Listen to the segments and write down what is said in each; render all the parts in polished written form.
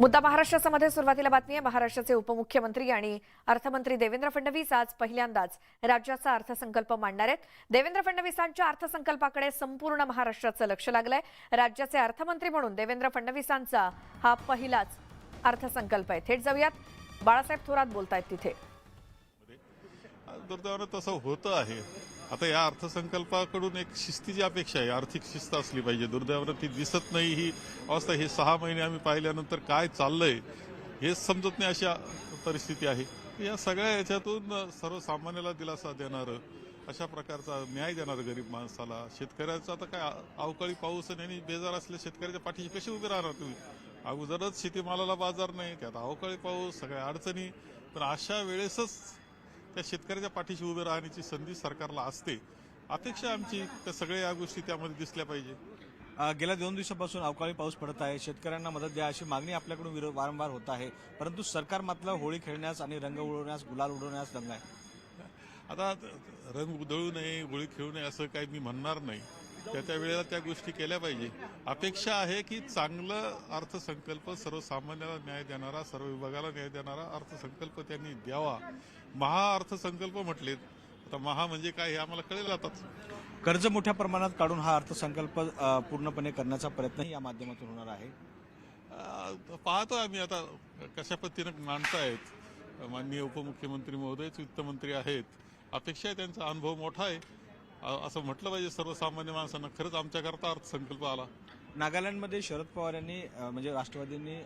मुद्दा महाराष्ट्रामध्ये सुरुवातीला बातमी आहे। महाराष्ट्राचे उपमुख्यमंत्री आणि अर्थमंत्री देवेंद्र फडणवीस आज पहिल्यांदाच राज्याचा अर्थसंकल्प मांडणार आहेत। देवेंद्र फडणवीसांच्या अर्थसंकल्पाकडे संपूर्ण महाराष्ट्राचं लक्ष लागलंय। राज्याचे अर्थमंत्री म्हणून देवेंद्र फडणवीसांचा हा पहिलाच अर्थसंकल्प आहे। थेट जाऊयात, बाळासाहेब थोरात बोलतायत तिथे। दुर्दैवाने तसं होतं आहे। आता या अर्थसंकल्पाकडून एक शिस्तीची अपेक्षा आहे, आर्थिक शिस्त असली पाहिजे। दुर्दैवाने ती दिसत नाही ही अवस्था। हे 6 महिने आम्ही पाहिल्यानंतर काय चाललंय हे समजत नाही अशा परिस्थिती आहे। या सगळ्या याच्यातून सर्वसामान्याला दिलासा देणारं, अशा प्रकारचा न्याय देणारं गरीब माणसाला, शेतकऱ्याचा आता काय अवकाळी पाऊस आणि बेजार असल्या शेतकऱ्याच्या पाठीशी कशी उभे राहणार तुम्ही? अगोदरच शेतीमालाला बाजार नाही, त्यात अवकाळी पाऊस, सगळ्या अडचणी। पण अशा वेळेसच त्या शेतकऱ्याच्या पाठीशी उभे राहण्याची संधी सरकारला असते। अपेक्षा आमची त्या सगळ्या या गोष्टी त्यामध्ये दिसल्या पाहिजे। गेल्या 2 दिवसापासून अवकाळी पाऊस पडत आहे, शेतकऱ्यांना मदत द्या अशी मागणी आपल्याकडून वारंवार होत आहे, परंतु सरकार मात्र होळी खेळण्यास आणि रंग उडवण्यास, गुलाल उडवण्यास दंग आहे। आता रंग उधळू नये, होळी खेळू नये असं काही मी म्हणणार नाही। त्या वेळेला त्या गोष्टी केल्या पाहिजे। अपेक्षा आहे की चांगलं अर्थसंकल्प, सर्वसामान्याला न्याय देणारा, सर्व विभागाला न्याय देणारा अर्थसंकल्प त्यांनी द्यावा। महा अर्थसंकल्प म्हटलेत, आता महा म्हणजे काय हे आम्हाला कळेल आताच। कर्ज मोठ्या प्रमाणात काढून हा अर्थसंकल्प पूर्णपणे करण्याचा प्रयत्न या माध्यमातून होणार आहे। पाहतो आम्ही आता कशा पद्धतीने मांडतायत। माननीय उपमुख्यमंत्री महोदयच वित्तमंत्री आहेत, अपेक्षा आहे त्यांचा अनुभव मोठा आहे। असं म्हटलं पाहिजे सर्वसामान्य माणसांना, खरंच आमच्याकरता अर्थसंकल्प आला। नागालँडमध्ये शरद पवार यांनी म्हणजे राष्ट्रवादींनी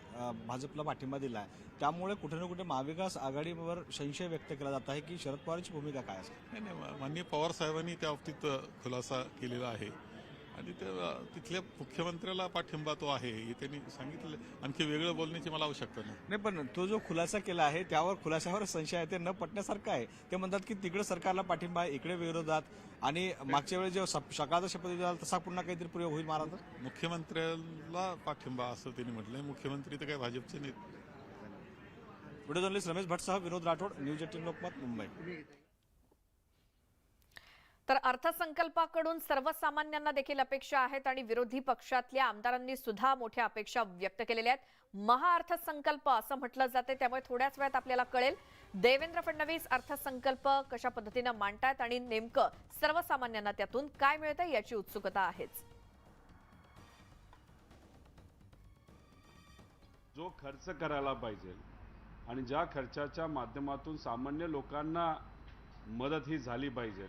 भाजपला पाठिंबा दिला आहे, त्यामुळे कुठे ना कुठे महाविकास आघाडीवर संशय व्यक्त केला जात आहे की शरद पवारची भूमिका काय असेल? नाही, माननीय पवार साहेबांनी त्या बाबतीत खुलासा केलेला आहे आणि तिथल्या मुख्यमंत्र्याला पाठिंबा तो आहे हे त्यांनी सांगितलं। आणखी वेगळं बोलण्याची मला आवश्यकता नाही। पण तो जो खुलासा केला आहे त्यावर खुलाशावर संशय आहे, ते न पटण्यासारखं आहे। ते म्हणतात की तिकडे सरकारला पाठिंबा आहे, इकडे विरोधात, आणि मागच्या वेळी जो सकाळचा शपथ झाला तसा पुन्हा काहीतरी प्रयोग होईल महाराज। मुख्यमंत्र्याला पाठिंबा असं त्यांनी म्हटलंय। मुख्यमंत्री तर काय भाजपचे नाहीत। व्हिडिओ जर्नलिस्ट रमेश भट्टसह विनोद राठोड, न्यूज 18 लोकमत, मुंबई। तर अर्थसंकल्पाकडून सर्वसामान्यांना देखील अपेक्षा आहेत आणि विरोधी पक्षातल्या आमदारांनी सुद्धा मोठ्या अपेक्षा व्यक्त केलेल्या आहेत। महाअर्थसंकल्प असं म्हटलं जाते, त्यामुळे थोड्याच वेळात आपल्याला कळेल देवेंद्र फडणवीस अर्थसंकल्प कशा पद्धतीने मांडतायत आणि नेमकं सर्वसामान्यांना त्यातून काय मिळतंय याची उत्सुकता आहेच। जो खर्च करायला पाहिजे आणि ज्या खर्चाच्या माध्यमातून सामान्य लोकांना मदत ही झाली पाहिजे,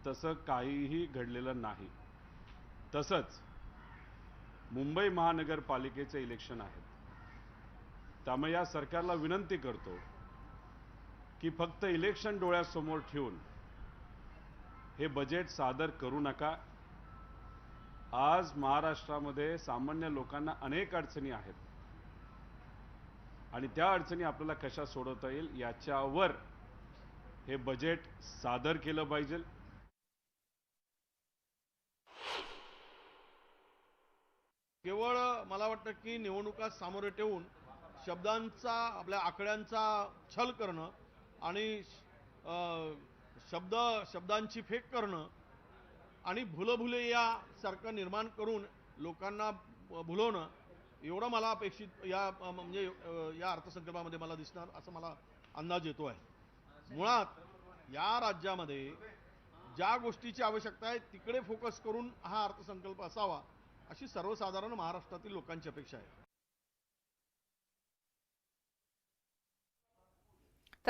तसं काहीही घडलेलं नाही। तसंच मुंबई महानगरपालिकेचे इलेक्शन आहेत, त्यामुळे या सरकारला विनंती करतो की फक्त इलेक्शन डोळ्यासमोर ठेवून हे बजेट सादर करू नका। आज महाराष्ट्रामध्ये सामान्य लोकांना अनेक अडचणी आहेत आणि त्या अडचणी आपल्याला कशा सोडवता येईल याच्यावर हे बजेट सादर केलं पाहिजे। केवळ मला वाटतं की निवडणुका सामोरे ठेवून शब्दांचा, आपल्या आकड्यांचा छल करणं आणि शब्दांची फेक करणं आणि भुलभुलैया सारखं निर्माण करून लोकांना भुलवणं, एवढं मला अपेक्षित या म्हणजे या अर्थसंकल्पामध्ये मला दिसणार असं मला अंदाज येतो आहे। मुळात या राज्यामध्ये ज्या गोष्टीची आवश्यकता आहे तिकडे फोकस करून हा अर्थसंकल्प असावा अशी सर्वसाधारण महाराष्ट्रातील लोकांची अपेक्षा आहे।